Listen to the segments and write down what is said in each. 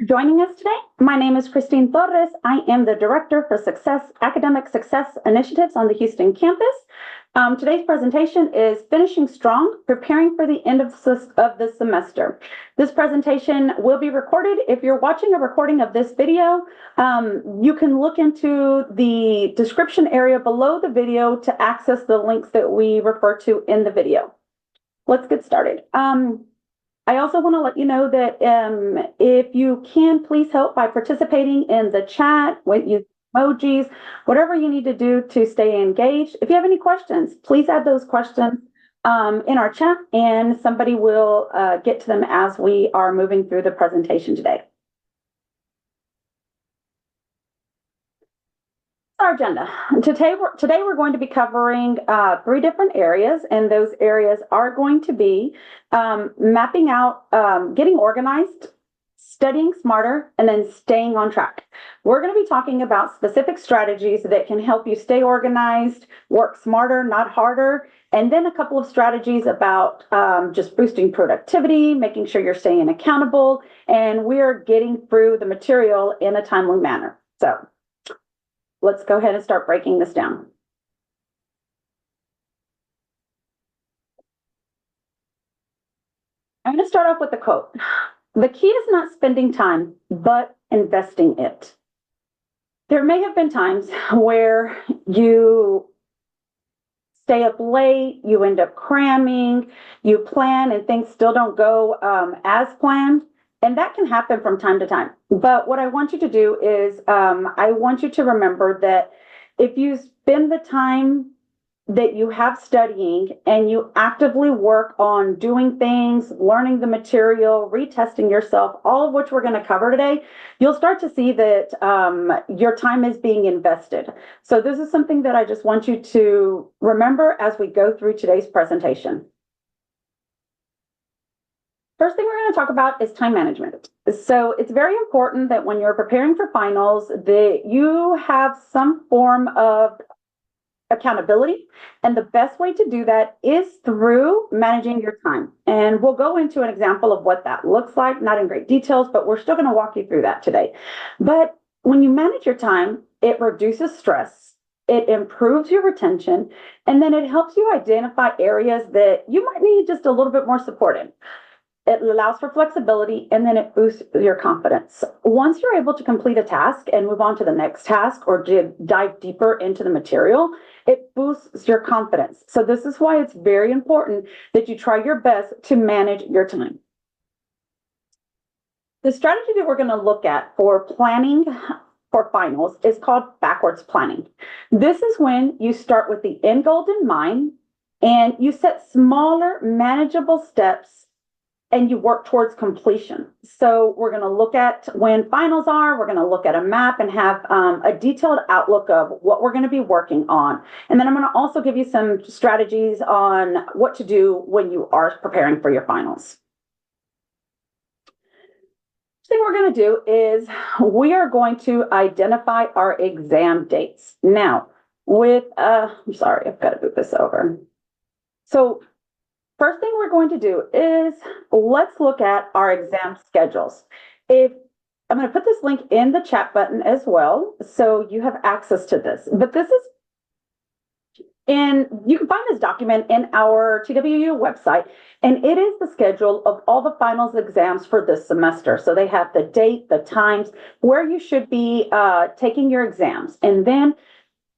Joining us today. My name is Christine Torres. I am the Director for Academic Success Initiatives on the Houston campus. Today's presentation is Finishing Strong, Preparing for the End of the Semester. This presentation will be recorded. If you're watching a recording of this video, you can look into the description area below the video to access the links that we refer to in the video. Let's get started. I also want to let you know that if you can, please help by participating in the chat with using emojis, whatever you need to do to stay engaged. If you have any questions, please add those questions in our chat and somebody will get to them as we are moving through the presentation today. Our agenda. Today we're going to be covering 3 different areas, and those areas are going to be mapping out, getting organized, studying smarter, and then staying on track. We're going to be talking about specific strategies that can help you stay organized, work smarter, not harder, and then a couple of strategies about just boosting productivity, making sure you're staying accountable, and we're getting through the material in a timely manner. So let's go ahead and start breaking this down. I'm going to start off with a quote. The key is not spending time, but investing it. There may have been times where you stay up late, you end up cramming, you plan and things still don't go as planned. And that can happen from time to time. But what I want you to do is I want you to remember that if you spend the time that you have studying and you actively work on doing things, learning the material, retesting yourself, all of which we're going to cover today, you'll start to see that your time is being invested. So this is something that I just want you to remember as we go through today's presentation. First thing we're going to talk about is time management. So it's very important that when you're preparing for finals that you have some form of accountability. And the best way to do that is through managing your time. And we'll go into an example of what that looks like, not in great details, but we're still going to walk you through that today. But when you manage your time, it reduces stress, it improves your retention, and then it helps you identify areas that you might need just a little bit more support in. It allows for flexibility, and then it boosts your confidence. Once you're able to complete a task and move on to the next task or dive deeper into the material, it boosts your confidence. So this is why it's very important that you try your best to manage your time. The strategy that we're going to look at for planning for finals is called backwards planning. This is when you start with the end goal in mind and you set smaller, manageable steps and you work towards completion. So we're going to look at when finals are, we're going to look at a map and have a detailed outlook of what we're going to be working on. And then I'm going to also give you some strategies on what to do when you are preparing for your finals. First thing we're going to do is we are going to identify our exam dates. Now, I'm sorry, I've got to move this over. So first thing we're going to do is let's look at our exam schedules. I'm going to put this link in the chat button as well, so you have access to this. But you can find this document in our TWU website, and it is the schedule of all the finals exams for this semester. So they have the date, the times, where you should be taking your exams. And then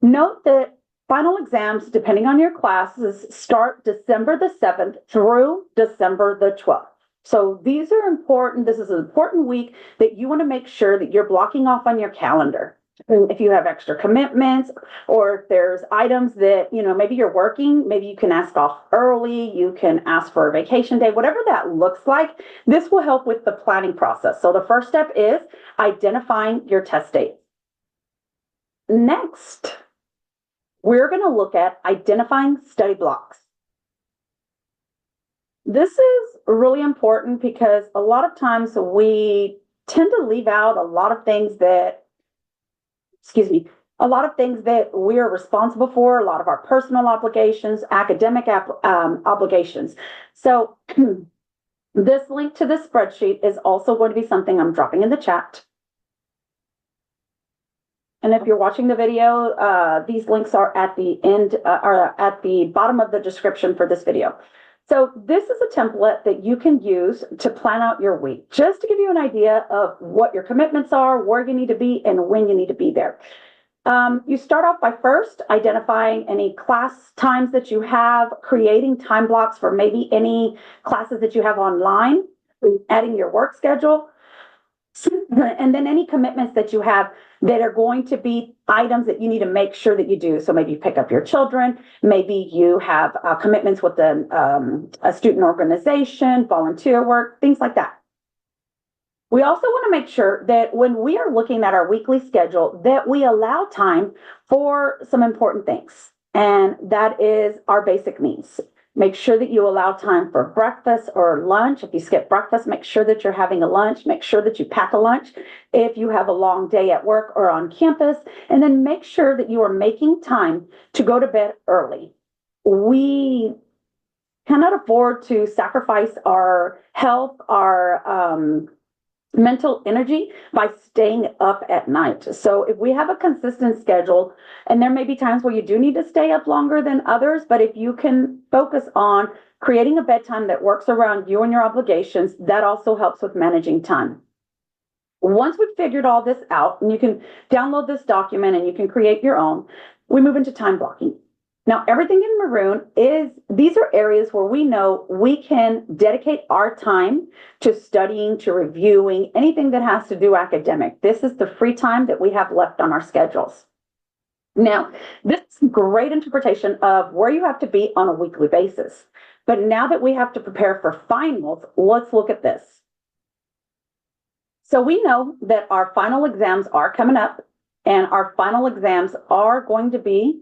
note that final exams, depending on your classes, start December the 7th through December the 12th. So these are important. This is an important week that you want to make sure that you're blocking off on your calendar. If you have extra commitments or if there's items that, maybe you're working, maybe you can ask off early, you can ask for a vacation day, whatever that looks like, this will help with the planning process. So the first step is identifying your test date. Next, we're going to look at identifying study blocks. This is really important because a lot of times we tend to leave out a lot of things that we are responsible for, a lot of our personal obligations, academic obligations. So This link to this spreadsheet is also going to be something I'm dropping in the chat. And if you're watching the video, these links are at the end, are at the bottom of the description for this video. So this is a template that you can use to plan out your week, just to give you an idea of what your commitments are, where you need to be, and when you need to be there. You start off by first identifying any class times that you have, creating time blocks for maybe any classes that you have online, adding your work schedule, and then any commitments that you have that are going to be items that you need to make sure that you do. So maybe you pick up your children, maybe you have commitments with a student organization, volunteer work, things like that. We also want to make sure that when we are looking at our weekly schedule, that we allow time for some important things, and that is our basic needs. Make sure that you allow time for breakfast or lunch. If you skip breakfast, make sure that you're having a lunch. Make sure that you pack a lunch if you have a long day at work or on campus. And then make sure that you are making time to go to bed early. We cannot afford to sacrifice our health, our mental energy by staying up at night. So if we have a consistent schedule, and there may be times where you do need to stay up longer than others, but if you can focus on creating a bedtime that works around you and your obligations, that also helps with managing time. Once we've figured all this out, and you can download this document and you can create your own, we move into time blocking. Now, everything in maroon these are areas where we know we can dedicate our time to studying, to reviewing, anything that has to do academic. This is the free time that we have left on our schedules. Now, this is great interpretation of where you have to be on a weekly basis. But now that we have to prepare for finals, let's look at this. So we know that our final exams are coming up, and our final exams are going to be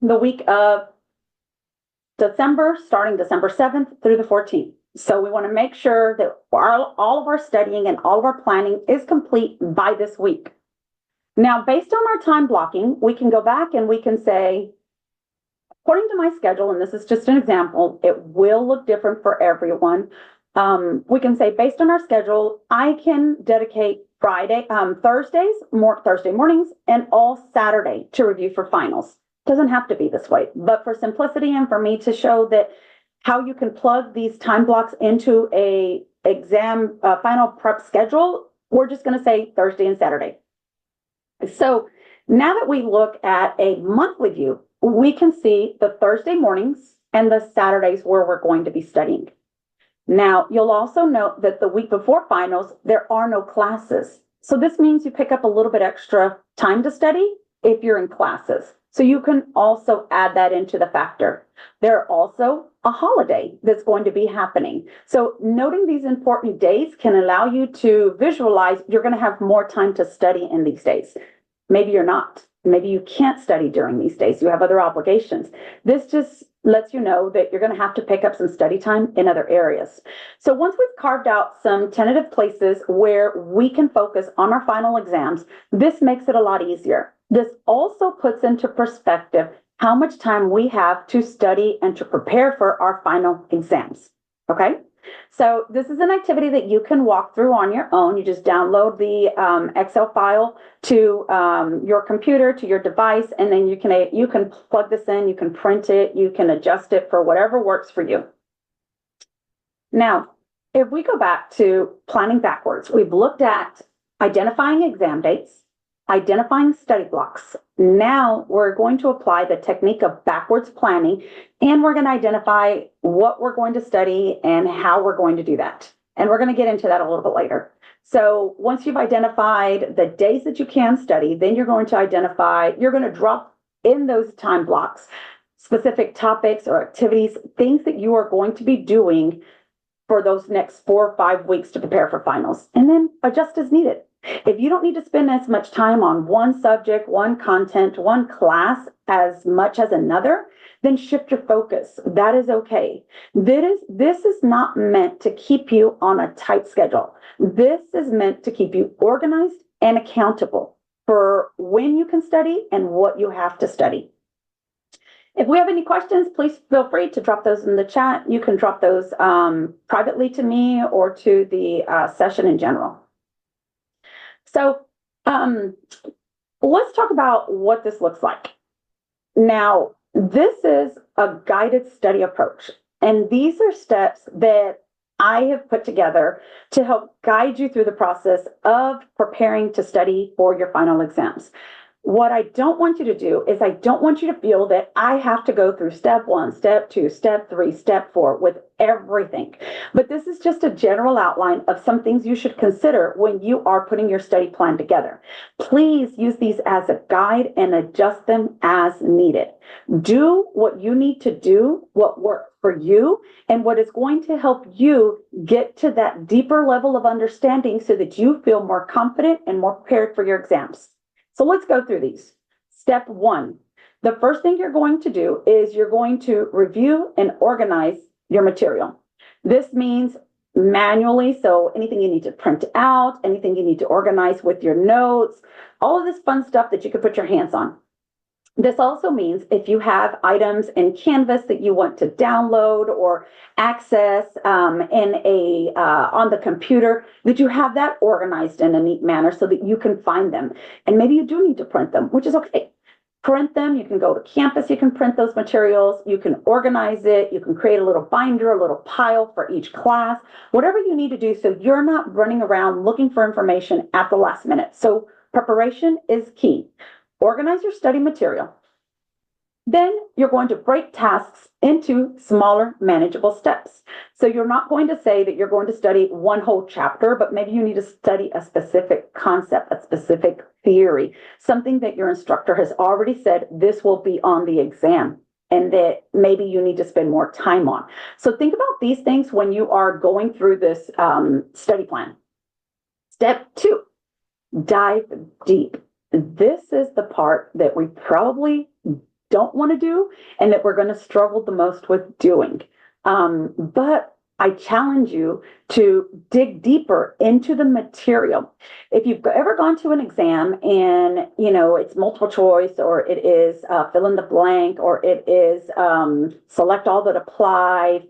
the week of December, starting December 7th through the 14th. So we want to make sure that all of our studying and all of our planning is complete by this week. Now, based on our time blocking, we can go back and we can say, according to my schedule, and this is just an example, it will look different for everyone. We can say, based on our schedule, I can dedicate Thursday mornings and all Saturday to review for finals. Doesn't have to be this way, but for simplicity and for me to show that how you can plug these time blocks into a exam final prep schedule, we're just going to say Thursday and Saturday. So now that we look at a monthly view, we can see the Thursday mornings and the Saturdays where we're going to be studying. Now, you'll also note that the week before finals, there are no classes. So this means you pick up a little bit extra time to study if you're in classes. So you can also add that into the factor. There are also a holiday that's going to be happening. So noting these important days can allow you to visualize you're going to have more time to study in these days. Maybe you're not. Maybe you can't study during these days. You have other obligations. This just lets you know that you're going to have to pick up some study time in other areas. So once we've carved out some tentative places where we can focus on our final exams, this makes it a lot easier. This also puts into perspective how much time we have to study and to prepare for our final exams, okay? So this is an activity that you can walk through on your own. You just download the Excel file to your computer, to your device, and then you can plug this in, you can print it, you can adjust it for whatever works for you. Now, if we go back to planning backwards, we've looked at identifying exam dates, identifying study blocks. Now we're going to apply the technique of backwards planning, and we're going to identify what we're going to study and how we're going to do that. And we're going to get into that a little bit later. So once you've identified the days that you can study, then you're going to drop in those time blocks, specific topics or activities, things that you are going to be doing for those next 4 or 5 weeks to prepare for finals, and then adjust as needed. If you don't need to spend as much time on one subject, one content, one class as much as another, then shift your focus. That is okay. This is not meant to keep you on a tight schedule. This is meant to keep you organized and accountable for when you can study and what you have to study. If we have any questions, please feel free to drop those in the chat. You can drop those privately to me or to the session in general. So let's talk about what this looks like. Now, this is a guided study approach, and these are steps that I have put together to help guide you through the process of preparing to study for your final exams. What I don't want you to do is I don't want you to feel that I have to go through step 1, step 2, step 3, step 4 with everything. But this is just a general outline of some things you should consider when you are putting your study plan together. Please use these as a guide and adjust them as needed. Do what you need to do, what works for you, and what is going to help you get to that deeper level of understanding so that you feel more confident and more prepared for your exams. So let's go through these. Step 1, the first thing you're going to do is you're going to review and organize your material. This means manually, so anything you need to print out, anything you need to organize with your notes, all of this fun stuff that you can put your hands on. This also means if you have items in Canvas that you want to download or access on the computer, that you have that organized in a neat manner so that you can find them. And maybe you do need to print them, which is okay. Print them. You can go to campus. You can print those materials. You can organize it. You can create a little binder, a little pile for each class, whatever you need to do so you're not running around looking for information at the last minute. So preparation is key. Organize your study material. Then you're going to break tasks into smaller, manageable steps. So you're not going to say that you're going to study one whole chapter, but maybe you need to study a specific concept, a specific theory, something that your instructor has already said this will be on the exam and that maybe you need to spend more time on. So think about these things when you are going through this study plan. Step 2, dive deep. This is the part that we probably don't want to do and that we're going to struggle the most with doing. But I challenge you to dig deeper into the material. If you've ever gone to an exam and, it's multiple choice or it is fill in the blank or it is select all that apply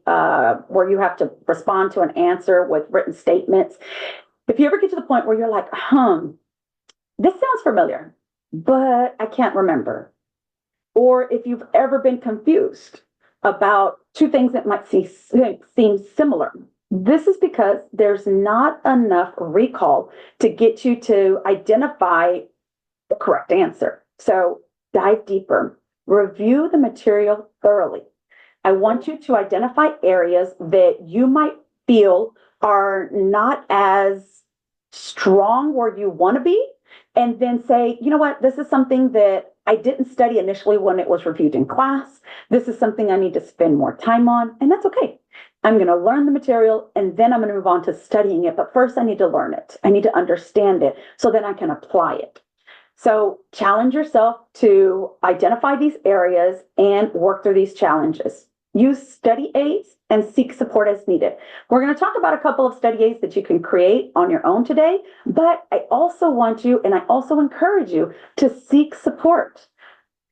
where you have to respond to an answer with written statements. If you ever get to the point where you're like, this sounds familiar, but I can't remember. Or if you've ever been confused about two things that might seem similar, this is because there's not enough recall to get you to identify the correct answer. So dive deeper, review the material thoroughly. I want you to identify areas that you might feel are not as strong where you want to be, and then say, you know what, this is something that I didn't study initially when it was reviewed in class. This is something I need to spend more time on, and that's okay. I'm going to learn the material, and then I'm going to move on to studying it. But first, I need to learn it. I need to understand it so that I can apply it. So challenge yourself to identify these areas and work through these challenges. Use study aids and seek support as needed. We're going to talk about a couple of study aids that you can create on your own today, but I also want you, and I also encourage you to seek support.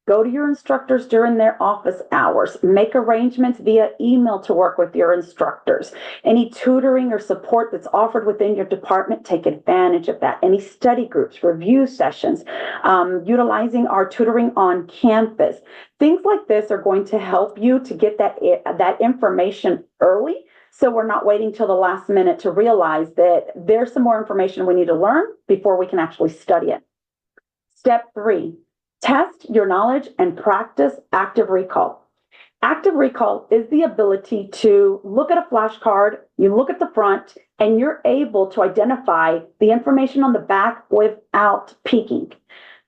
Go to your instructors during their office hours. Make arrangements via email to work with your instructors. Any tutoring or support that's offered within your department, take advantage of that. Any study groups, review sessions, utilizing our tutoring on campus. Things like this are going to help you to get that information early, so we're not waiting till the last minute to realize that there's some more information we need to learn before we can actually study it. Step 3. Test your knowledge and practice active recall. Active recall is the ability to look at a flashcard, you look at the front, and you're able to identify the information on the back without peeking.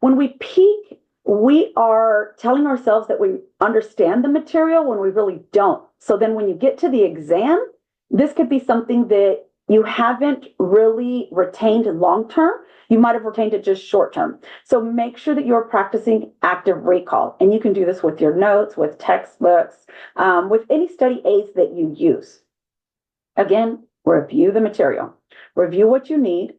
When we peek, we are telling ourselves that we understand the material when we really don't. So then when you get to the exam, this could be something that you haven't really retained long-term. You might have retained it just short-term. So make sure that you're practicing active recall. And you can do this with your notes, with textbooks, with any study aids that you use. Again, review the material. Review what you need.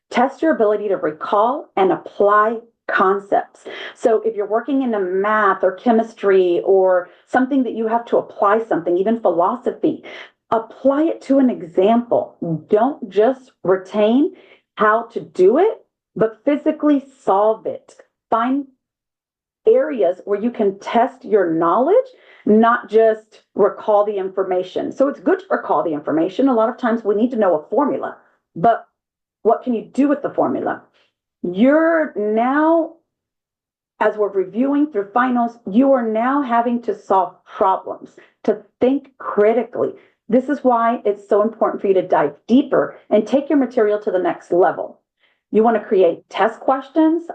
Test your ability to recall and apply concepts. So if you're working in a math or chemistry or something that you have to apply something, even philosophy, apply it to an example. Don't just retain how to do it, but physically solve it. Find areas where you can test your knowledge, not just recall the information. So it's good to recall the information. A lot of times we need to know a formula, but what can you do with the formula? You're now, as we're reviewing through finals, you are now having to solve problems, to think critically. This is why it's so important for you to dive deeper and take your material to the next level. You want to create test questions,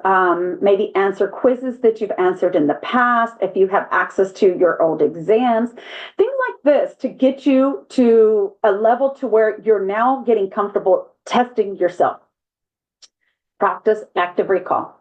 maybe answer quizzes that you've answered in the past, if you have access to your old exams, things like this to get you to a level to where you're now getting comfortable testing yourself. Practice active recall.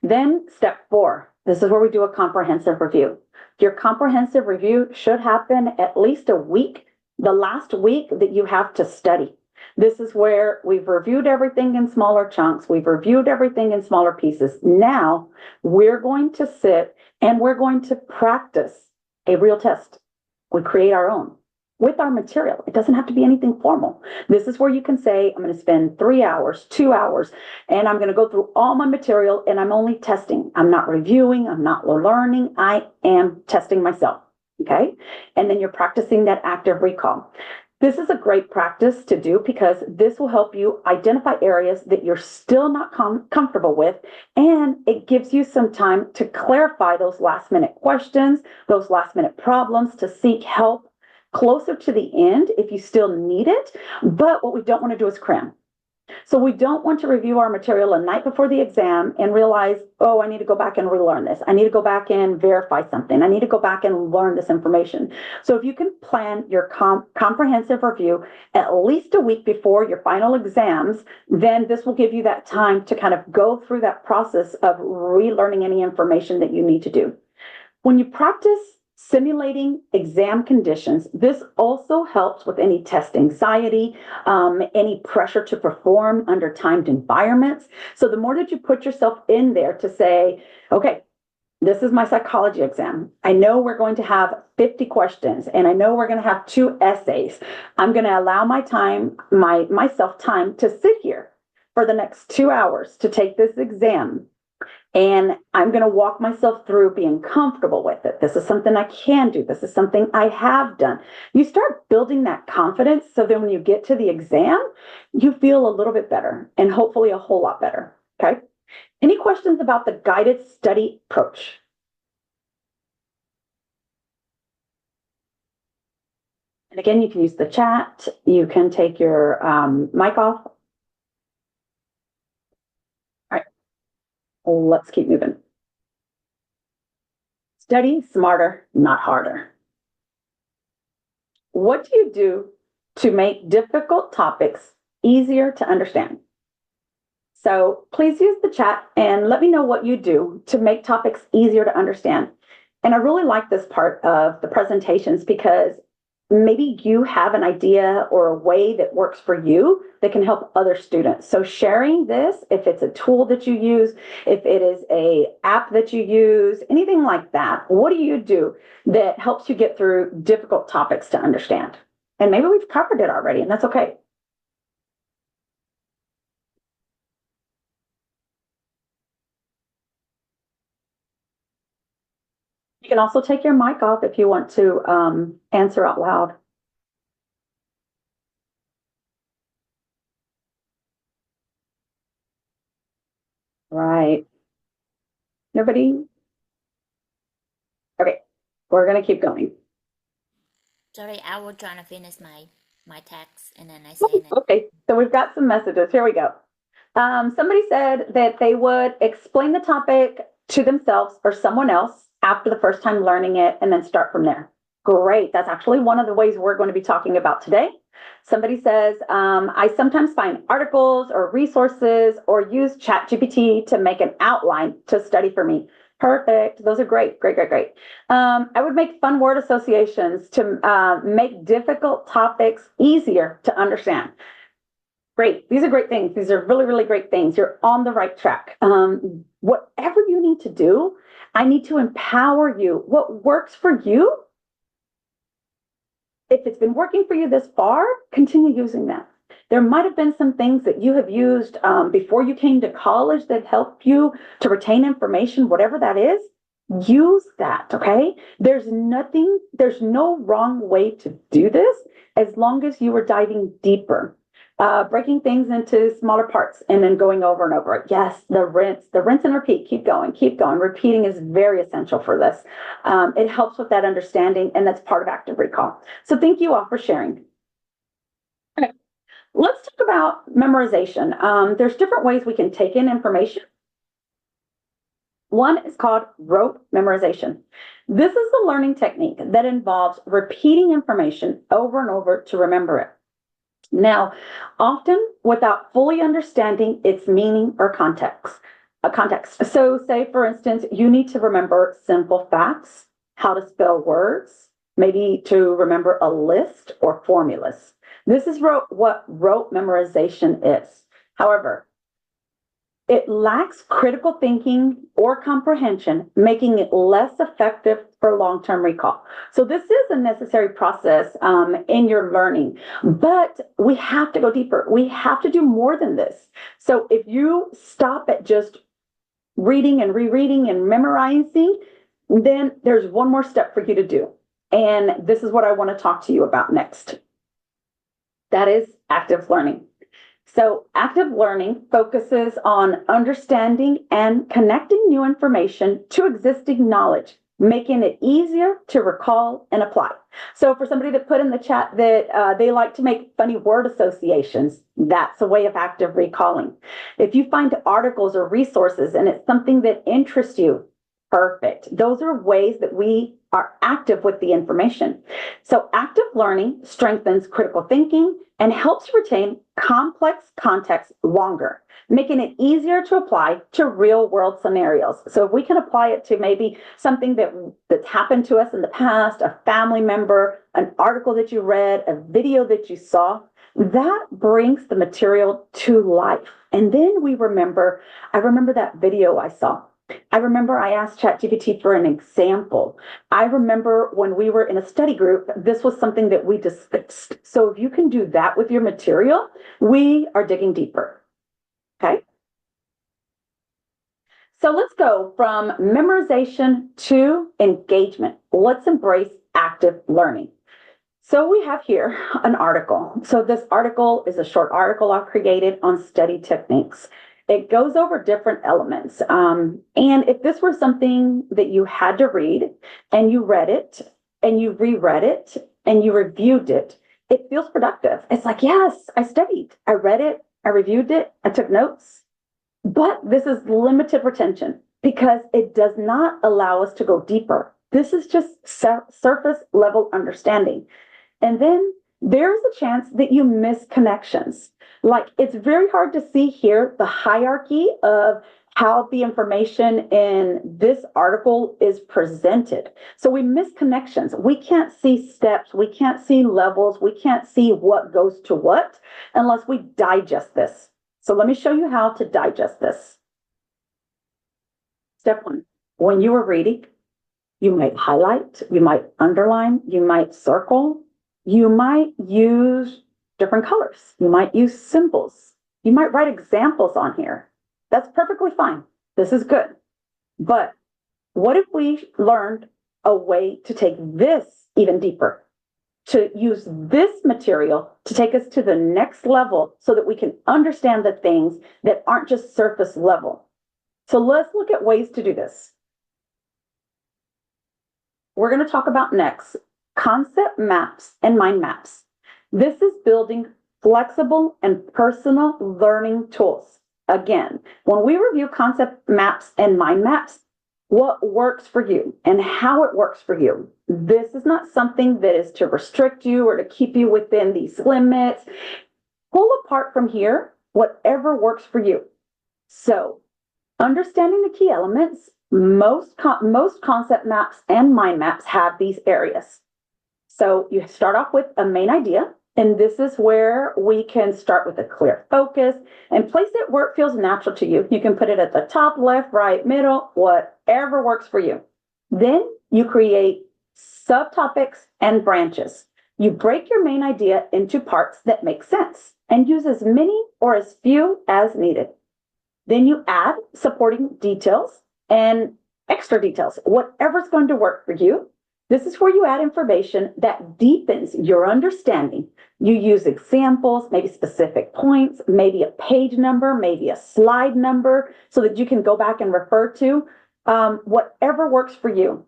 Then step 4, this is where we do a comprehensive review. Your comprehensive review should happen at least a week, the last week that you have to study. This is where we've reviewed everything in smaller chunks. We've reviewed everything in smaller pieces. Now we're going to sit and we're going to practice a real test. We create our own with our material. It doesn't have to be anything formal. This is where you can say, I'm going to spend 3 hours, 2 hours, and I'm going to go through all my material and I'm only testing. I'm not reviewing. I'm not learning. I am testing myself. Okay. And then you're practicing that active recall. This is a great practice to do because this will help you identify areas that you're still not comfortable with, and it gives you some time to clarify those last minute questions, those last minute problems, to seek help closer to the end if you still need it. But what we don't want to do is cram. So we don't want to review our material a night before the exam and realize, oh, I need to go back and relearn this. I need to go back and verify something. I need to go back and learn this information. So if you can plan your comprehensive review at least a week before your final exams, then this will give you that time to kind of go through that process of relearning any information that you need to do. When you practice simulating exam conditions, this also helps with any test anxiety, any pressure to perform under timed environments. So the more that you put yourself in there to say, okay, this is my psychology exam. I know we're going to have 50 questions and I know we're going to have 2 essays. I'm going to allow myself time to sit here for the next 2 hours to take this exam. And I'm going to walk myself through being comfortable with it. This is something I can do. This is something I have done. You start building that confidence so then when you get to the exam, you feel a little bit better and hopefully a whole lot better. Okay. Any questions about the guided study approach? And again, you can use the chat. You can take your mic off. Let's keep moving. Study smarter, not harder. What do you do to make difficult topics easier to understand? So please use the chat and let me know what you do to make topics easier to understand. And I really like this part of the presentations because maybe you have an idea or a way that works for you that can help other students. So sharing this, if it's a tool that you use, if it is a app that you use, anything like that, what do you do that helps you get through difficult topics to understand? And maybe we've covered it already, and that's okay. You can also take your mic off if you want to answer out loud. Right. Nobody? Okay, we're going to keep going. Sorry, I was trying to finish my text and then I said it. Okay, so we've got some messages. Here we go. Somebody said that they would explain the topic to themselves or someone else after the first time learning it and then start from there. Great. That's actually one of the ways we're going to be talking about today. Somebody says, I sometimes find articles or resources or use ChatGPT to make an outline to study for me. Perfect. Those are great. Great, great, great. I would make fun word associations to make difficult topics easier to understand. Great. These are great things. These are really, really great things. You're on the right track. Whatever you need to do, I need to empower you. What works for you, if it's been working for you this far, continue using that. There might have been some things that you have used before you came to college that help you to retain information, whatever that is. Use that, okay? There's no wrong way to do this as long as you are diving deeper. Breaking things into smaller parts and then going over and over. Yes, the rinse and repeat. Keep going, keep going. Repeating is very essential for this. It helps with that understanding, and that's part of active recall. So thank you all for sharing. Okay, let's talk about memorization. There's different ways we can take in information. One is called rote memorization. This is a learning technique that involves repeating information over and over to remember it. Now, often without fully understanding its meaning or context. So say, for instance, you need to remember simple facts, how to spell words, maybe to remember a list or formulas. This is what rote memorization is. However, it lacks critical thinking or comprehension, making it less effective for long-term recall. So this is a necessary process in your learning, but we have to go deeper. We have to do more than this. So if you stop at just reading and rereading and memorizing, then there's one more step for you to do. And this is what I want to talk to you about next. That is active learning. So active learning focuses on understanding and connecting new information to existing knowledge, making it easier to recall and apply. So for somebody that put in the chat that they like to make funny word associations, that's a way of active recalling. If you find articles or resources and it's something that interests you, perfect. Those are ways that we are active with the information. So active learning strengthens critical thinking and helps retain complex context longer, making it easier to apply to real world scenarios. So if we can apply it to maybe something that's happened to us in the past, a family member, an article that you read, a video that you saw, that brings the material to life. And then I remember that video I saw. I remember I asked ChatGPT for an example. I remember when we were in a study group, this was something that we discussed. So if you can do that with your material, we are digging deeper. Okay? So let's go from memorization to engagement. Let's embrace active learning. So we have here an article. So this article is a short article I've created on study techniques. It goes over different elements. And if this were something that you had to read and you read it and you reread it and you reviewed it, it feels productive. It's like, yes, I studied, I read it, I reviewed it, I took notes. But this is limited retention because it does not allow us to go deeper. This is just surface level understanding. And then there's a chance that you miss connections. Like it's very hard to see here the hierarchy of how the information in this article is presented. So we miss connections. We can't see steps. We can't see levels. We can't see what goes to what unless we digest this. So let me show you how to digest this. Step one, when you are reading, you might highlight, you might underline, you might circle, you might use different colors. You might use symbols. You might write examples on here. That's perfectly fine. This is good. But what if we learned a way to take this even deeper? To use this material to take us to the next level so that we can understand the things that aren't just surface level. So let's look at ways to do this. We're going to talk about next concept maps and mind maps. This is building flexible and personal learning tools. Again, when we review concept maps and mind maps, what works for you and how it works for you. This is not something that is to restrict you or to keep you within these limits. Pull apart from here whatever works for you. So, understanding the key elements, most concept maps and mind maps have these areas. So you start off with a main idea, And this is where we can start with a clear focus and place it where it feels natural to you. You can put it at the top, left, right, middle, whatever works for you. Then you create subtopics and branches. You break your main idea into parts that make sense and use as many or as few as needed. Then you add supporting details and extra details, whatever's going to work for you. This is where you add information that deepens your understanding. You use examples, maybe specific points, maybe a page number, maybe a slide number, so that you can go back and refer to whatever works for you.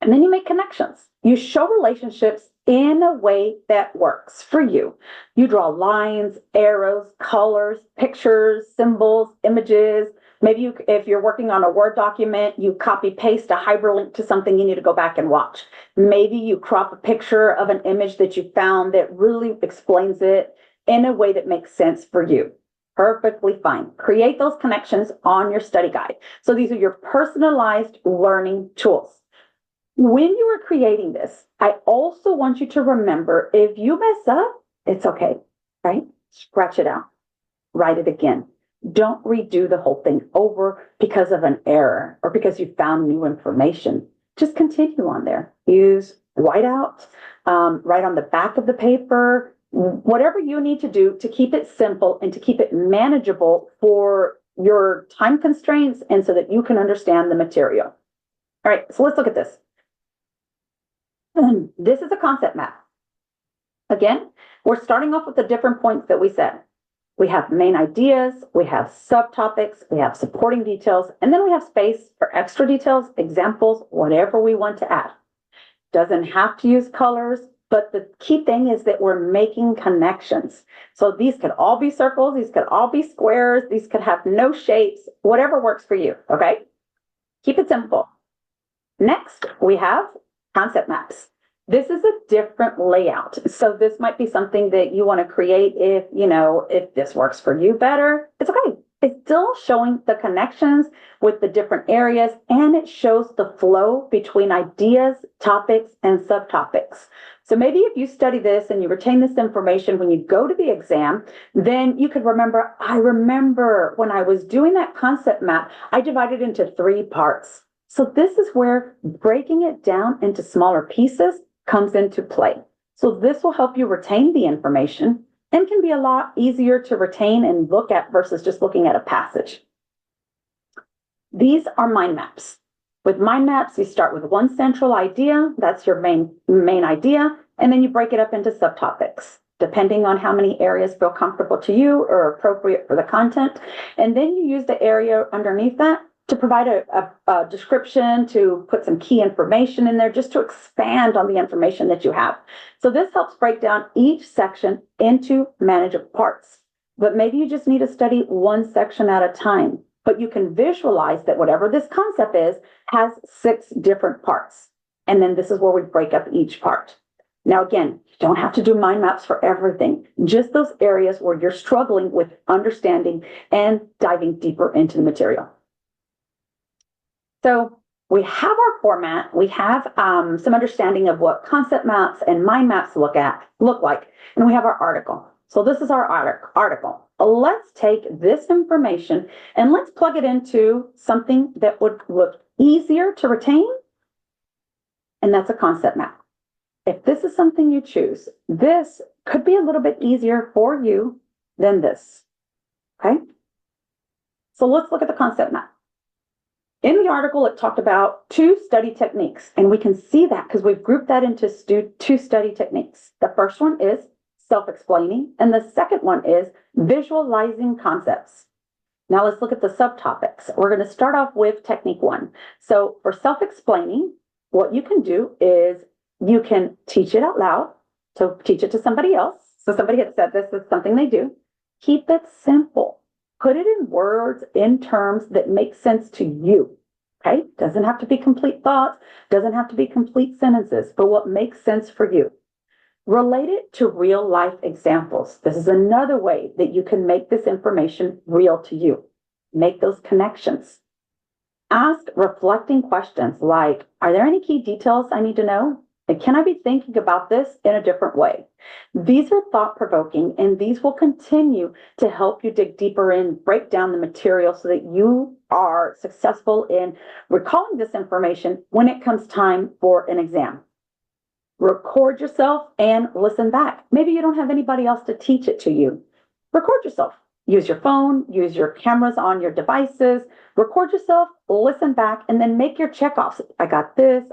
And then you make connections. You show relationships in a way that works for you. You draw lines, arrows, colors, pictures, symbols, images. Maybe if you're working on a Word document, you copy paste a hyperlink to something you need to go back and watch. Maybe you crop a picture of an image that you found that really explains it in a way that makes sense for you. Perfectly fine. Create those connections on your study guide. So these are your personalized learning tools. When you are creating this, I also want you to remember, if you mess up, it's okay, right? Scratch it out. Write it again. Don't redo the whole thing over because of an error or because you found new information. Just continue on there. Use whiteout, write on the back of the paper, whatever you need to do to keep it simple and to keep it manageable for your time constraints and so that you can understand the material. All right, so let's look at this. This is a concept map. Again, we're starting off with the different points that we said. We have main ideas, we have subtopics, we have supporting details, and then we have space for extra details, examples, whatever we want to add. Doesn't have to use colors, but the key thing is that we're making connections. So these could all be circles, these could all be squares, these could have no shapes, whatever works for you, okay? Keep it simple. Next, we have concept maps. This is a different layout. So this might be something that you want to create if this works for you better. It's okay. It's still showing the connections with the different areas, and it shows the flow between ideas, topics, and subtopics. So maybe if you study this and you retain this information when you go to the exam, then you could remember, I remember when I was doing that concept map, I divided into 3 parts. So this is where breaking it down into smaller pieces comes into play. So this will help you retain the information and can be a lot easier to retain and look at versus just looking at a passage. These are mind maps. With mind maps, you start with one central idea, that's your main idea, and then you break it up into subtopics, depending on how many areas feel comfortable to you or appropriate for the content. And then you use the area underneath that to provide a description, to put some key information in there, just to expand on the information that you have. So this helps break down each section into manageable parts. But maybe you just need to study one section at a time, but you can visualize that whatever this concept is has 6 different parts. And then this is where we break up each part. Now, again, you don't have to do mind maps for everything, just those areas where you're struggling with understanding and diving deeper into the material. So we have our format, we have some understanding of what concept maps and mind maps look like, and we have our article. So this is our article. Let's take this information and let's plug it into something that would look easier to retain, and that's a concept map. If this is something you choose, this could be a little bit easier for you than this, okay? So let's look at the concept map. In the article, it talked about 2 study techniques, and we can see that because we've grouped that into 2 study techniques. The first one is self-explaining, and the second one is visualizing concepts. Now let's look at the subtopics. We're going to start off with technique 1. So for self-explaining, what you can do is you can teach it out loud, so teach it to somebody else. So somebody had said this is something they do. Keep it simple. Put it in words, in terms that make sense to you, okay? Doesn't have to be complete thoughts, doesn't have to be complete sentences, but what makes sense for you. Relate it to real life examples. This is another way that you can make this information real to you. Make those connections. Ask reflecting questions like, are there any key details I need to know? And can I be thinking about this in a different way? These are thought-provoking, and these will continue to help you dig deeper in, break down the material so that you are successful in recalling this information when it comes time for an exam. Record yourself and listen back. Maybe you don't have anybody else to teach it to you. Record yourself. Use your phone, use your cameras on your devices, record yourself, listen back, and then make your checkoffs. I got this,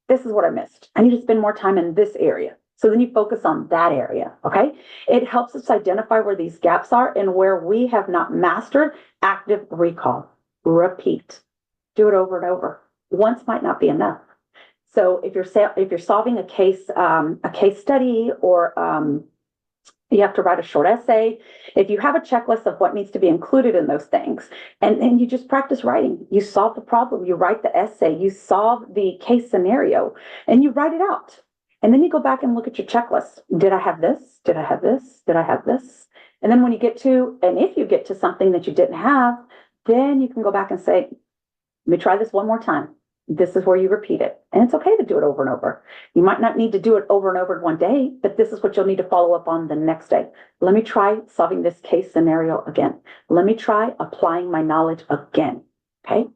this is what I missed. I need to spend more time in this area. So then you focus on that area, okay? It helps us identify where these gaps are and where we have not mastered active recall. Repeat. Do it over and over. Once might not be enough. So if you're solving a case study, or you have to write a short essay, if you have a checklist of what needs to be included in those things, and then you just practice writing. You solve the problem, you write the essay, you solve the case scenario, and you write it out. And then you go back and look at your checklist. Did I have this? Did I have this? Did I have this? And then when you get to, and if you get to something that you didn't have, then you can go back and say, let me try this one more time. This is where you repeat it. And it's okay to do it over and over. You might not need to do it over and over in one day, but this is what you'll need to follow up on the next day. Let me try solving this case scenario again. Let me try applying my knowledge again. Okay?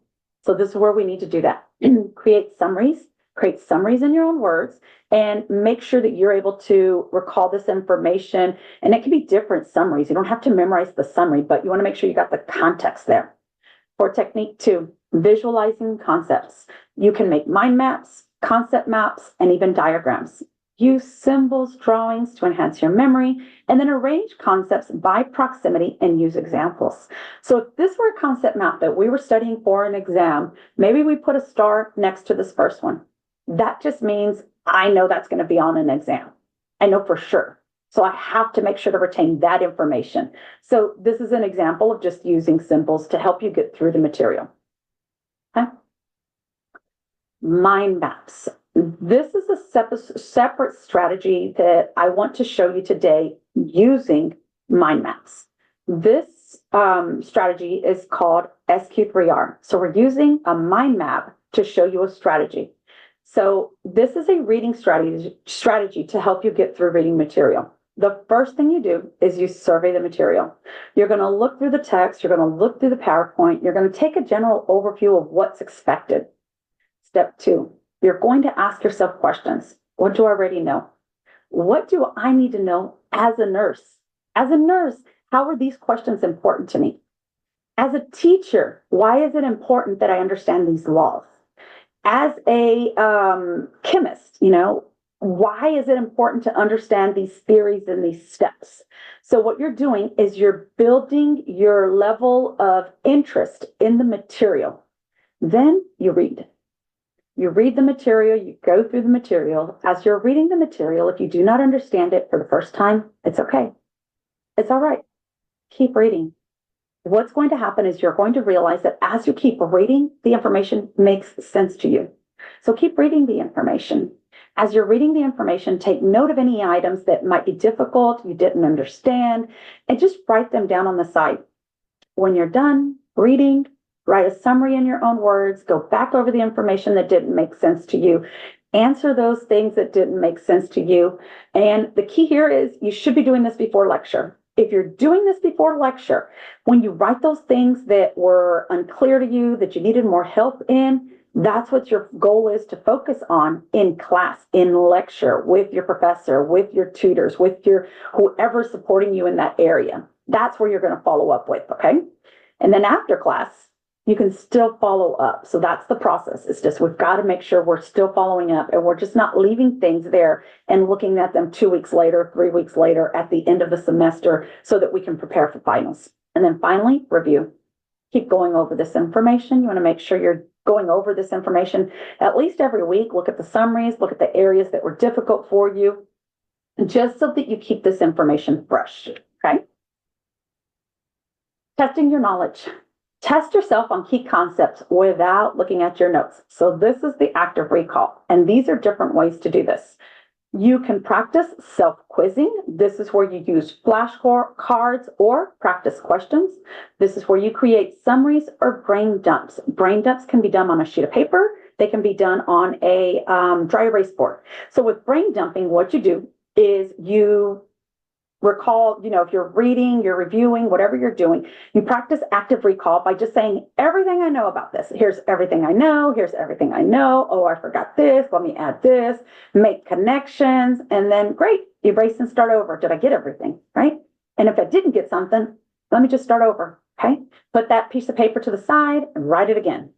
So this is where we need to do that. Create summaries in your own words, and make sure that you're able to recall this information. And it can be different summaries. You don't have to memorize the summary, but you want to make sure you got the context there. For technique 2, visualizing concepts. You can make mind maps, concept maps, and even diagrams. Use symbols, drawings to enhance your memory, and then arrange concepts by proximity and use examples. So if this were a concept map that we were studying for an exam, maybe we put a star next to this first one. That just means I know that's going to be on an exam. I know for sure. So I have to make sure to retain that information. So this is an example of just using symbols to help you get through the material. Okay? Mind maps. This is a separate strategy that I want to show you today using mind maps. This strategy is called SQ3R. So we're using a mind map to show you a strategy. So this is a reading strategy to help you get through reading material. The first thing you do is you survey the material. You're going to look through the text, you're going to look through the PowerPoint, you're going to take a general overview of what's expected. Step 2, you're going to ask yourself questions. What do I already know? What do I need to know as a nurse? As a nurse, how are these questions important to me? As a teacher, why is it important that I understand these laws? As a chemist, why is it important to understand these theories and these steps? So what you're doing is you're building your level of interest in the material. Then you read. You read the material, you go through the material. As you're reading the material, if you do not understand it for the first time, it's okay. It's all right. Keep reading. What's going to happen is you're going to realize that as you keep reading, the information makes sense to you. So keep reading the information. As you're reading the information, take note of any items that might be difficult, you didn't understand, and just write them down on the side. When you're done reading, write a summary in your own words, go back over the information that didn't make sense to you, answer those things that didn't make sense to you. And the key here is you should be doing this before lecture. If you're doing this before lecture, when you write those things that were unclear to you, that you needed more help in, that's what your goal is to focus on in class, in lecture, with your professor, with your tutors, with your whoever's supporting you in that area. That's where you're going to follow up with, okay? And then after class, you can still follow up. So that's the process. It's just we've got to make sure we're still following up and we're just not leaving things there and looking at them 2 weeks later, 3 weeks later at the end of the semester so that we can prepare for finals. And then finally, review. Keep going over this information. You want to make sure you're going over this information at least every week. Look at the summaries, look at the areas that were difficult for you, just so that you keep this information fresh, okay? Testing your knowledge. Test yourself on key concepts without looking at your notes. So this is the active recall, and these are different ways to do this. You can practice self-quizzing. This is where you use flashcards or practice questions. This is where you create summaries or brain dumps. Brain dumps can be done on a sheet of paper. they can be done on a dry erase board. So with brain dumping, what you do is you recall, if you're reading, you're reviewing, whatever you're doing, you practice active recall by just saying everything I know about this. Here's everything I know. Here's everything I know. Oh, I forgot this. Let me add this, make connections, and then great, erase and start over. Did I get everything? Right? And if I didn't get something, let me just start over. Okay. Put that piece of paper to the side and write it again.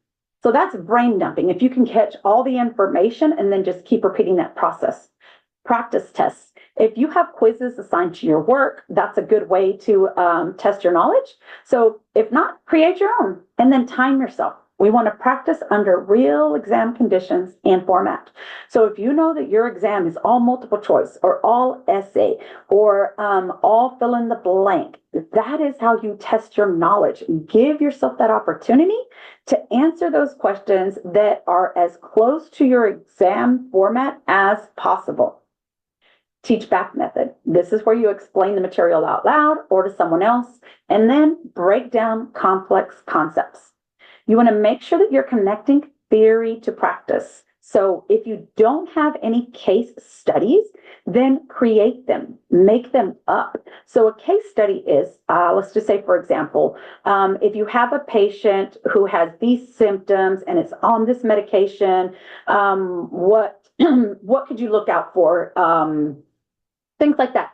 So that's brain dumping. If you can catch all the information and then just keep repeating that process. Practice tests. If you have quizzes assigned to your work, that's a good way to test your knowledge. So if not, create your own and then time yourself. We want to practice under real exam conditions and format. So if you know that your exam is all multiple choice or all essay or all fill in the blank, that is how you test your knowledge. Give yourself that opportunity to answer those questions that are as close to your exam format as possible. Teach back method. This is where you explain the material out loud or to someone else, and then break down complex concepts. You want to make sure that you're connecting theory to practice. So if you don't have any case studies, then create them, make them up. So a case study is, let's just say, for example, if you have a patient who has these symptoms and it's on this medication, what what could you look out for? Things like that.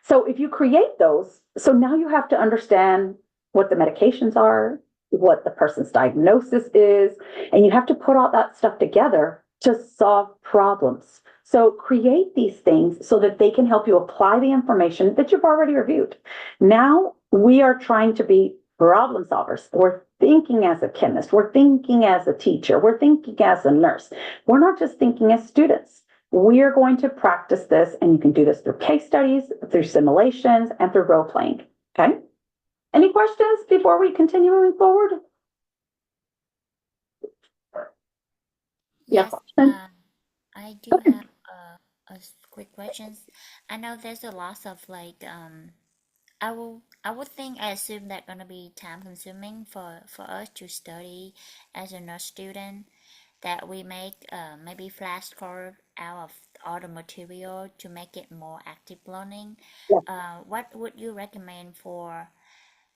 So if you create those, so now you have to understand what the medications are, what the person's diagnosis is, and you have to put all that stuff together to solve problems. So create these things so that they can help you apply the information that you've already reviewed. Now we are trying to be problem solvers. We're thinking as a chemist, we're thinking as a teacher, we're thinking as a nurse. We're not just thinking as students. We are going to practice this, and you can do this through case studies, through simulations, and through role playing. Okay? Any questions before we continue moving forward? Yeah, Yes, question? I do have a quick questions. I know there's a lot of like I would think I assume that gonna be time consuming for us to study as a nurse student, that we make maybe flashcard out of all the material to make it more active learning. Yeah. What would you recommend for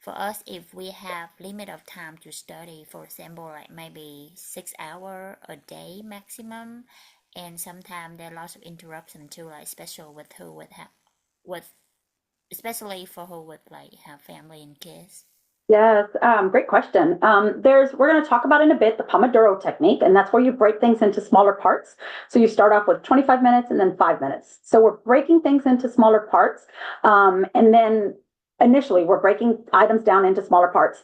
us if we have limit of time to study? For example, like maybe 6 hour a day maximum, and sometimes there are lots of interruption too, like especially with who would have with especially for who would like have family and kids. Yes, great question. We're going to talk about in a bit the Pomodoro technique, and that's where you break things into smaller parts. So you start off with 25 minutes and then 5 minutes. So we're breaking things into smaller parts. And then initially, we're breaking items down into smaller parts.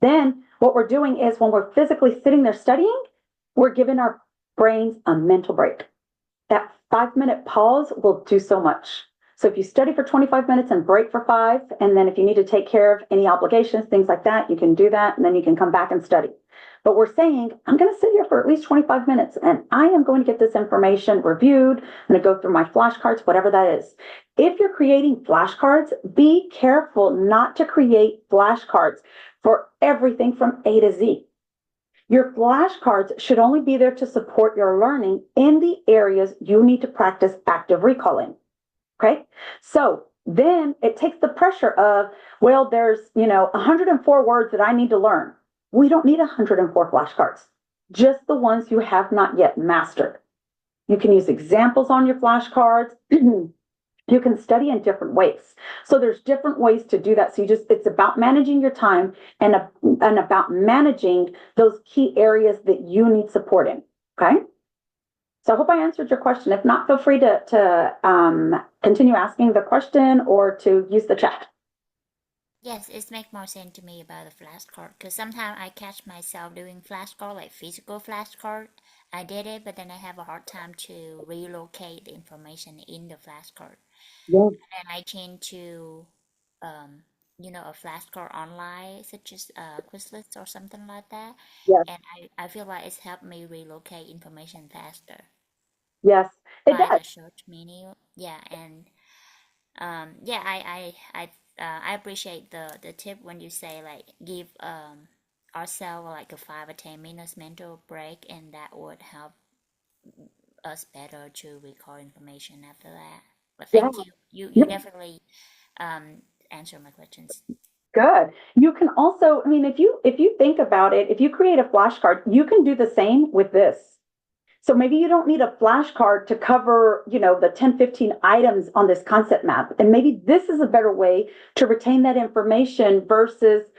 Then what we're doing is when we're physically sitting there studying, we're giving our brains a mental break. That 5 minute pause will do so much. So if you study for 25 minutes and break for 5, and then if you need to take care of any obligations, things like that, you can do that, and then you can come back and study. But we're saying, I'm going to sit here for at least 25 minutes, and I am going to get this information reviewed. I'm going to go through my flashcards, whatever that is. If you're creating flashcards, be careful not to create flashcards for everything from A to Z. Your flashcards should only be there to support your learning in the areas you need to practice active recall in. Okay. So then it takes the pressure of, well, there's, 104 words that I need to learn. We don't need 104 flashcards, just the ones you have not yet mastered. You can use examples on your flashcards. You can study in different ways. So there's different ways to do that. So it's about managing your time and about managing those key areas that you need support in. Okay. So I hope I answered your question. If not, feel free to continue asking the question or to use the chat. Yes, it makes more sense to me about the flashcard because sometimes I catch myself doing flashcard, like physical flashcard. I did it, but then I have a hard time to relocate the information in the flashcard. Yeah. And I change to, um, a flashcard online, such as Quizlet or something like that. Yes. And I feel like it's helped me relocate information faster Yes. It by does. the search menu. Yeah, and yeah, I appreciate the tip when you say like give ourselves like a 5 or 10 minutes mental break, and that would help us better to recall information after that. But Yeah. thank you. You Yep. definitely answer my questions. Good. You can also, I mean, if you think about it, if you create a flashcard, you can do the same with this. So maybe you don't need a flashcard to cover, the 10, 15 items on this concept map. And maybe this is a better way to retain that information versus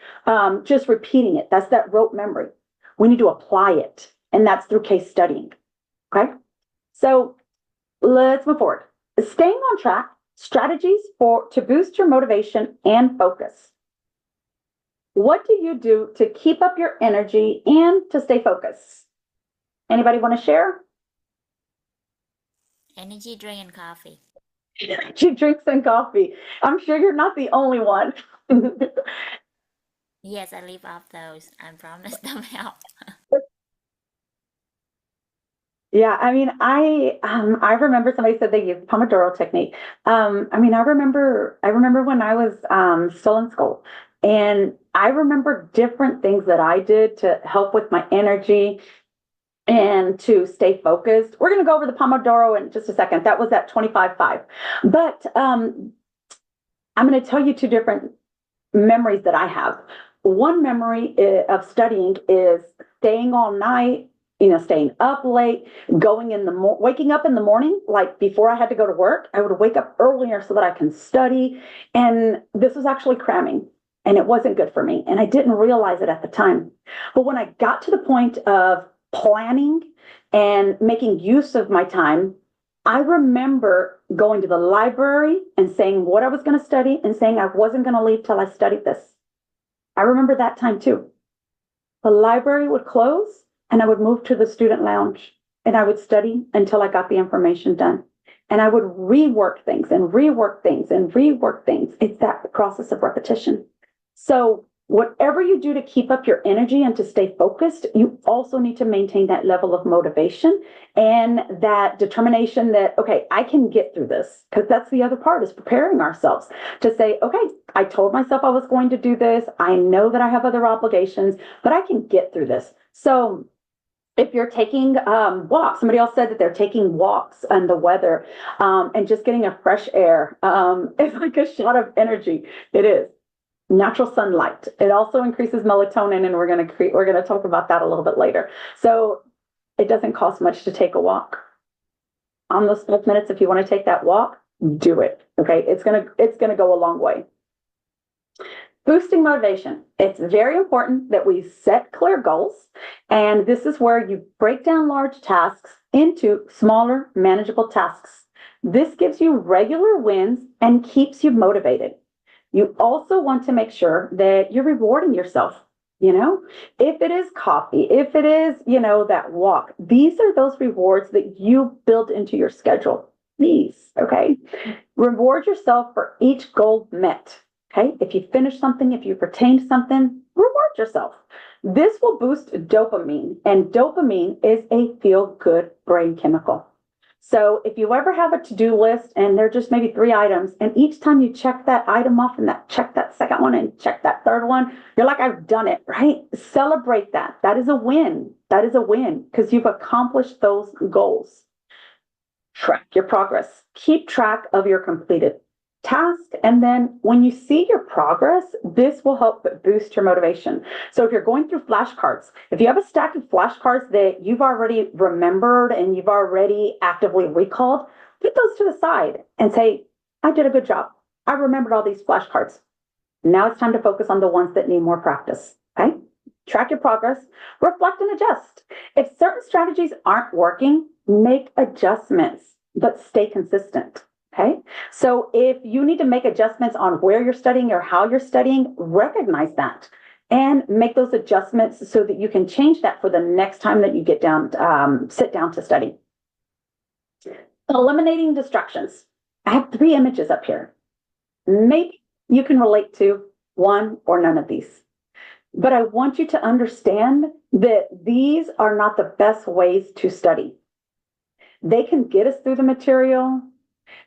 just repeating it. That's that rote memory. We need to apply it. And that's through case studying. Okay. So let's move forward. Staying on track, strategies to boost your motivation and focus. What do you do to keep up your energy and to stay focused? Anybody want to share? Energy drink and coffee. She drinks and coffee. I'm sure you're not the only one. Yes, I leave off those. I promise them help. Yeah, I mean, I remember somebody said they used Pomodoro technique. I mean, I remember when I was still in school, and I remember different things that I did to help with my energy and to stay focused. We're going to go over the Pomodoro in just a second. That was at 25-5. But I'm going to tell you two different memories that I have. One memory of studying is staying all night, staying up late, waking up in the morning, like before I had to go to work. I would wake up earlier so that I can study. And this was actually cramming, and it wasn't good for me. And I didn't realize it at the time. But when I got to the point of planning and making use of my time, I remember going to the library and saying what I was going to study and saying I wasn't going to leave till I studied this. I remember that time too. The library would close and I would move to the student lounge and I would study until I got the information done. And I would rework things and rework things and rework things. It's that process of repetition. So whatever you do to keep up your energy and to stay focused, you also need to maintain that level of motivation and that determination that, okay, I can get through this. Because that's the other part, is preparing ourselves to say, okay, I told myself I was going to do this. I know that I have other obligations, but I can get through this. So if you're taking walks, somebody else said that they're taking walks in the weather and just getting a fresh air is like a shot of energy. It is natural sunlight. It also increases melatonin, and we're going to talk about that a little bit later. So it doesn't cost much to take a walk. On those 5 minutes, if you want to take that walk, do it. Okay, it's gonna go a long way. Boosting motivation. It's very important that we set clear goals, and this is where you break down large tasks into smaller, manageable tasks. This gives you regular wins and keeps you motivated. You also want to make sure that you're rewarding yourself. If it is coffee, if it is, that walk, these are those rewards that you build into your schedule. These, okay? Reward yourself for each goal met. Okay. If you finish something, if you've retained something, reward yourself. This will boost dopamine, and dopamine is a feel good brain chemical. So if you ever have a to-do list and there are just maybe 3 items, and each time you check that item off and check that second one and check that third one, you're like, I've done it, right? Celebrate that. That is a win. That is a win because you've accomplished those goals. Track your progress. Keep track of your completed task. And then when you see your progress, this will help boost your motivation. So if you're going through flashcards, if you have a stack of flashcards that you've already remembered and you've already actively recalled, put those to the side and say, I did a good job. I remembered all these flashcards. Now it's time to focus on the ones that need more practice. Okay? Track your progress, reflect and adjust. If certain strategies aren't working, make adjustments, but stay consistent. Okay. So if you need to make adjustments on where you're studying or how you're studying, recognize that and make those adjustments so that you can change that for the next time that you sit down to study. Eliminating distractions. I have 3 images up here. Maybe you can relate to one or none of these. But I want you to understand that these are not the best ways to study. They can get us through the material.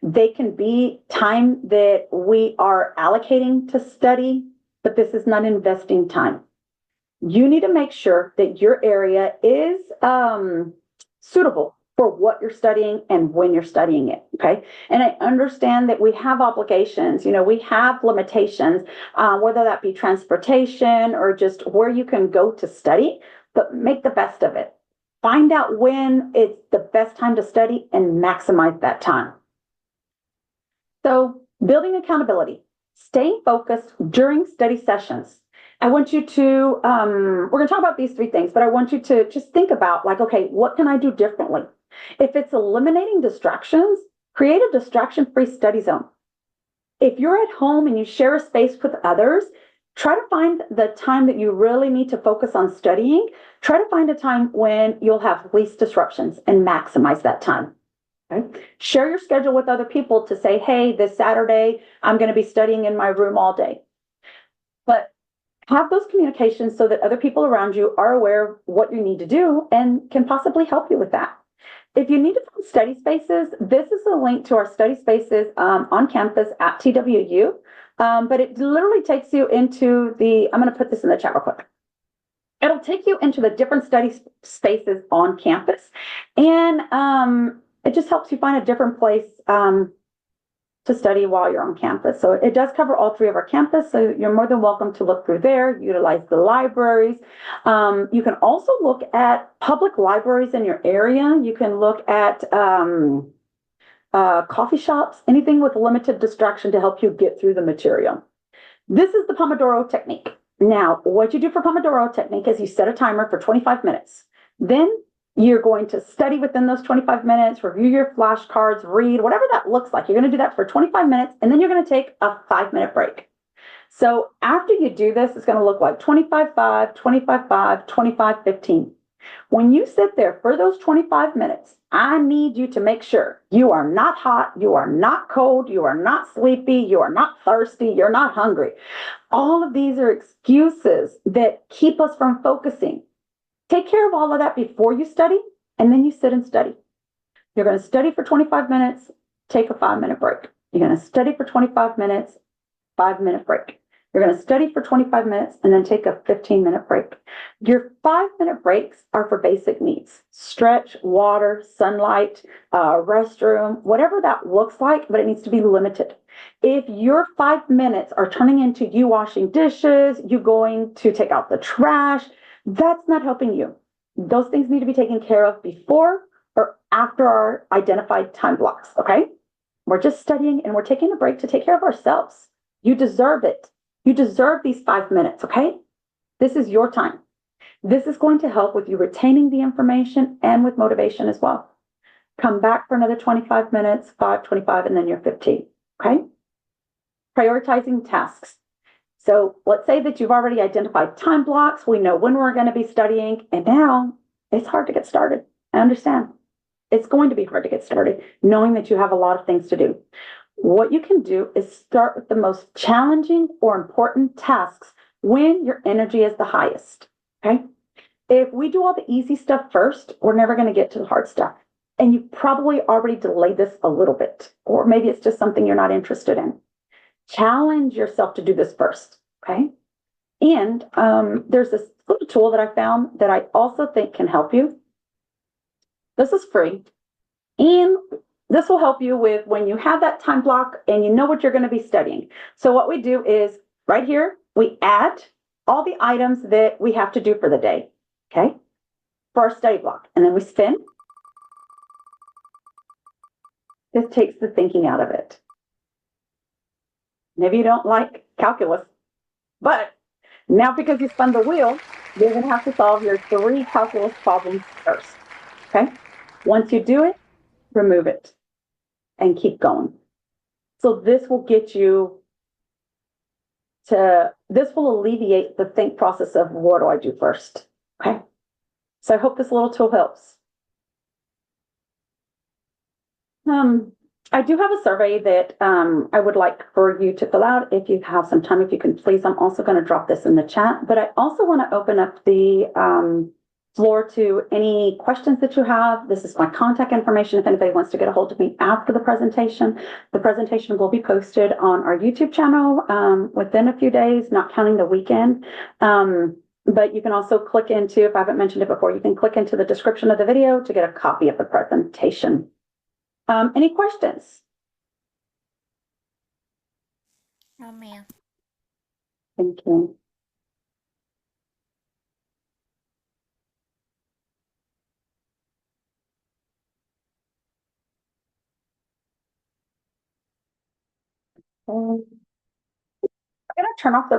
They can be time that we are allocating to study, but this is not investing time. You need to make sure that your area is suitable for what you're studying and when you're studying it. Okay. And I understand that we have obligations, we have limitations, whether that be transportation or just where you can go to study, but make the best of it. Find out when it's the best time to study and maximize that time. So, building accountability, staying focused during study sessions. I want you to, we're going to talk about these three things, but I want you to just think about like, okay, what can I do differently? If it's eliminating distractions, create a distraction-free study zone. If you're at home and you share a space with others, try to find the time that you really need to focus on studying. Try to find a time when you'll have least disruptions and maximize that time. Okay? Share your schedule with other people to say, hey, this Saturday, I'm going to be studying in my room all day. But have those communications so that other people around you are aware of what you need to do and can possibly help you with that. If you need to find study spaces, this is a link to our study spaces on campus at TWU, but it literally takes you into I'm going to put this in the chat real quick. It'll take you into the different study spaces on campus, and it just helps you find a different place to study while you're on campus. So it does cover all three of our campus, so you're more than welcome to look through there, utilize the libraries. You can also look at public libraries in your area. You can look at coffee shops, anything with limited distraction to help you get through the material. This is the Pomodoro technique. Now, what you do for Pomodoro technique is you set a timer for 25 minutes. Then you're going to study within those 25 minutes, review your flashcards, read, whatever that looks like. You're going to do that for 25 minutes, and then you're going to take a 5-minute break. So after you do this, it's going to look like 25-5, 25-5, 25-15. When you sit there for those 25 minutes, I need you to make sure you are not hot, you are not cold, you are not sleepy, you are not thirsty, you're not hungry. All of these are excuses that keep us from focusing. Take care of all of that before you study, and then you sit and study. You're going to study for 25 minutes, take a 5-minute break. You're going to study for 25 minutes, 5-minute break. You're going to study for 25 minutes and then take a 15-minute break. Your 5-minute breaks are for basic needs: stretch, water, sunlight, restroom, whatever that looks like, but it needs to be limited. If your 5 minutes are turning into you washing dishes, you going to take out the trash, that's not helping you. Those things need to be taken care of before or after our identified time blocks, okay? We're just studying and we're taking a break to take care of ourselves. You deserve it. You deserve these 5 minutes, okay? This is your time. This is going to help with you retaining the information and with motivation as well. Come back for another 25 minutes, 5, 25, and then you're 15, okay? Prioritizing tasks. So let's say that you've already identified time blocks. We know when we're going to be studying, and now it's hard to get started. I understand. It's going to be hard to get started, knowing that you have a lot of things to do. What you can do is start with the most challenging or important tasks when your energy is the highest, okay? If we do all the easy stuff first, we're never going to get to the hard stuff. And you probably already delayed this a little bit, or maybe it's just something you're not interested in. Challenge yourself to do this first, okay? And there's this little tool that I found that I also think can help you. This is free, and this will help you with when you have that time block and you know what you're going to be studying. So what we do is right here, we add all the items that we have to do for the day, okay, for our study block. And then we spin. This takes the thinking out of it. Maybe you don't like calculus, but now because you spun the wheel, you're going to have to solve your 3 calculus problems first, okay? Once you do it, remove it and keep going. So this will get you this will alleviate the think process of what do I do first, okay? So I hope this little tool helps. I do have a survey that I would like for you to fill out if you have some time, if you can please. I'm also going to drop this in the chat, but I also want to open up the floor to any questions that you have. This is my contact information if anybody wants to get a hold of me after the presentation. The presentation will be posted on our YouTube channel within a few days, not counting the weekend. But you can also click into, if I haven't mentioned it before, you can click into the description of the video to get a copy of the presentation. Any questions? No, ma'am. Thank you. I'm going to turn off the